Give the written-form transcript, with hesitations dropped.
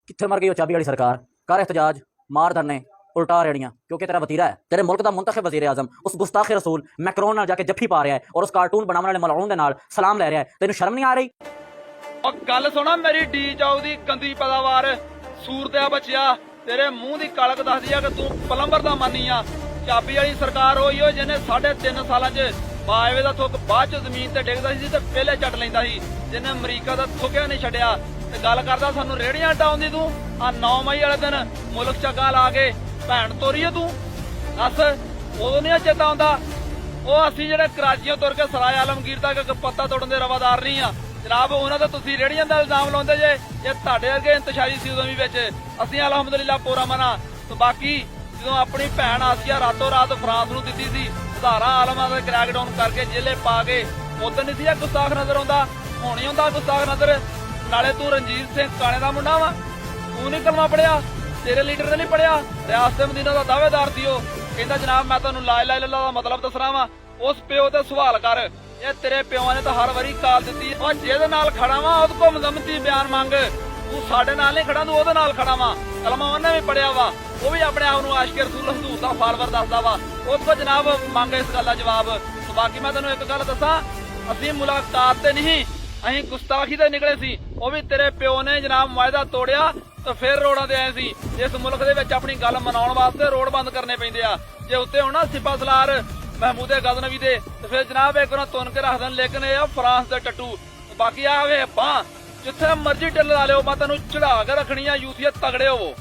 कित्थे मर गई वो चाबी वाली सरकार? कर एहतजाज, मार धरने, उल्टा रेड़ियां, क्योंकि तेरा वतीरा है। तेरे मुल्क का मुंतखब वज़ीर आज़म उस गुस्ताख रसूल मैक्रोन नाल जाके जफ्फी पा रहा है और उस कार्टून बनाने वाले मलऊन दे नाल सलाम ले रहा है। तेनू शर्म नहीं आ रही? और गल सुना मेरी डी जाऊ दी गंदी पैदावार सूरतिया बचिया तेरे मुंह दी कलक दसदी आ कि तू पलंबर दा मानी आ। चाबी वाली सरकार होई हो जिन्हें 3.5 सालां च बाजवे दा थुक बाद च जमीन ते डिगदा सी ते पहले चट लैंदा सी, जिन्हें अमरीका दा थुकिया नहीं छड्डिया। ते गल करदा सानू रेहड़ियां हटाउंदी तू आ 9 मई वाले दिन मुल्क चक्का ला के भैन तोरी है तू। दस उदों नहीं चेता आउंदा ਉਹ ਅਸੀਂ ਜਿਹੜੇ ਕਰਾਚੀਆਂ ਤੁਰ ਕੇ ਸਰਾਏ ਆਲਮਗੀਰ ਤੱਕ ਪੱਤਾ ਤੋੜਨ ਦੇ ਰਵਾਦਾਰ ਨਹੀਂ ਆ ਜਨਾਬ। ਉਹਨਾਂ ਤੇ ਤੁਸੀਂ ਰੇੜੀਆਂ ਦਾ ਇਲਜ਼ਾਮ ਲਾਉਂਦੇ ਜੇ ਤੁਹਾਡੇ ਵਰਗੇ ਇੰਤਸ਼ਾਰੀ ਸੀ ਉਦੋਂ ਵੀ ਵਿੱਚ। ਅਸੀਂ ਅਲਹਮਦੁਲਿਲਾ ਪੂਰਾ ਮਨਾ। ਤੇ ਬਾਕੀ ਜਦੋਂ ਆਪਣੀ ਭੈਣ ਆਸੀਆ ਰਾਤੋਂ ਰਾਤ ਫਰਾਂਸ ਨੂੰ ਦਿੱਤੀ ਸੀ ਹਜ਼ਾਰਾਂ ਆਲਮਾਂ ਦਾ ਕ੍ਰੈਕਡਾਊਨ ਕਰਕੇ ਜੇਲੇ ਪਾ ਕੇ, ਉਦੋਂ ਨਹੀਂ ਸੀ ਇਹ ਗੁਸਤਾਖ ਨਜ਼ਰ ਆਉਂਦਾ, ਹੁਣ ਹੀ ਆਉਂਦਾ ਗੁਸਤਾਖ ਨਜ਼ਰ। ਨਾਲੇ ਤੂੰ ਰਣਜੀਤ ਸਿੰਘ ਕਾਣੇ ਦਾ ਮੁੰਡਾ ਵਾ, ਤੂੰ ਨਹੀਂ ਕਲਮਾ ਪੜਿਆ, ਤੇਰੇ ਲੀਡਰ ਨੇ ਨਹੀਂ ਪੜਿਆ। ਰਿਆਸਤ ਮਦੀਨਾ ਦਾ ਦਾਅਵੇਦਾਰ ਸੀ ਉਹ, ਕਹਿੰਦਾ ਜਨਾਬ ਮੈਂ ਤੁਹਾਨੂੰ ਲਾ ਇਲਾਹਾ ਇਲੱਲਾਹ ਦਾ ਮਤਲਬ ਦੱਸਣਾ ਵਾ। ਉਸ ਪਿਓ ਤੇ ਸਵਾਲ ਕਰ, ਇਹ ਤੇਰੇ ਪਿਓਾਂ ਨੇ ਤਾਂ ਹਰ ਵਾਰੀ ਕਾਲ ਦਿੱਤੀ। ਉਹ ਜਿਹਦੇ ਨਾਲ ਖੜਾ ਵਾ ਉਹਦੇ ਕੋਲ ਮਜ਼ਮਤੀ ਬਿਆਨ ਮੰਗ। ਤੂੰ ਸਾਡੇ ਨਾਲ ਨਹੀਂ ਖੜਾ, ਤੂੰ ਉਹਦੇ ਨਾਲ ਖੜਾ ਵਾ। ਕਲਮਾ ਉਹਨੇ ਵੀ ਪੜਿਆ ਵਾ, ਉਹ ਵੀ ਆਪਣੇ ਆਪ ਨੂੰ ਆਸ਼ਿਕ ਰਸੂਲ ਹਜ਼ੂਰ ਦਾ ਫਾਲੋਅਰ ਦੱਸਦਾ ਵਾ। ਉਹਦੇ ਕੋਲ ਜਨਾਬ ਮੰਗ ਇਸ ਗੱਲ ਦਾ ਜਵਾਬ। ਬਾਕੀ ਮੈਂ ਤੈਨੂੰ ਇੱਕ ਗੱਲ ਦੱਸਾਂ, ਅਸੀਂ ਮੁਲਾਕਾਤ ਤੇ ਨਹੀਂ, ਅਸੀਂ ਗੁਸਤਾਖੀ ਤੇ ਨਿਕਲੇ ਸੀ। ਉਹ ਵੀ ਤੇਰੇ ਪਿਓ ਨੇ ਜਨਾਬ ਮੁਆਇਦਾ ਤੋੜਿਆ ਤੇ ਫਿਰ ਰੋਡਾਂ ਤੇ ਆਏ ਸੀ। ਇਸ ਮੁਲਕ ਦੇ ਵਿੱਚ ਆਪਣੀ ਗੱਲ ਮਨਾਉਣ ਵਾਸਤੇ ਰੋਡ ਬੰਦ ਕਰਨੇ ਪੈਂਦੇ ਆ। ਜੇ ਉੱਤੇ ਹੋਣਾ ਸਿਪਾ ਸਲਾਰ ਮਹਿਮੂਦੇ ਗਜ਼ਨਵੀ ਦੇ ਤੇ ਫਿਰ ਜਨਾਬ ਇੱਕ ਨੂੰ ਤੁੰਨ ਕੇ ਰੱਖ ਦੇਣ। ਲੇਕਿਨ ਇਹ ਆ ਫਰਾਂਸ ਦੇ ਟੱਟੂ। ਬਾਕੀ ਆ ਵੇ ਬਾਹ ਜਿੱਥੇ ਮਰਜ਼ੀ ਢਿੱਲ ਲਾ ਲਿਓ, ਮੈਂ ਤੈਨੂੰ ਚੜਾ ਕੇ ਰੱਖਣੀ ਆ। ਯੂਥੀਅਤ ਤਗੜੇ ਹੋਵੋ।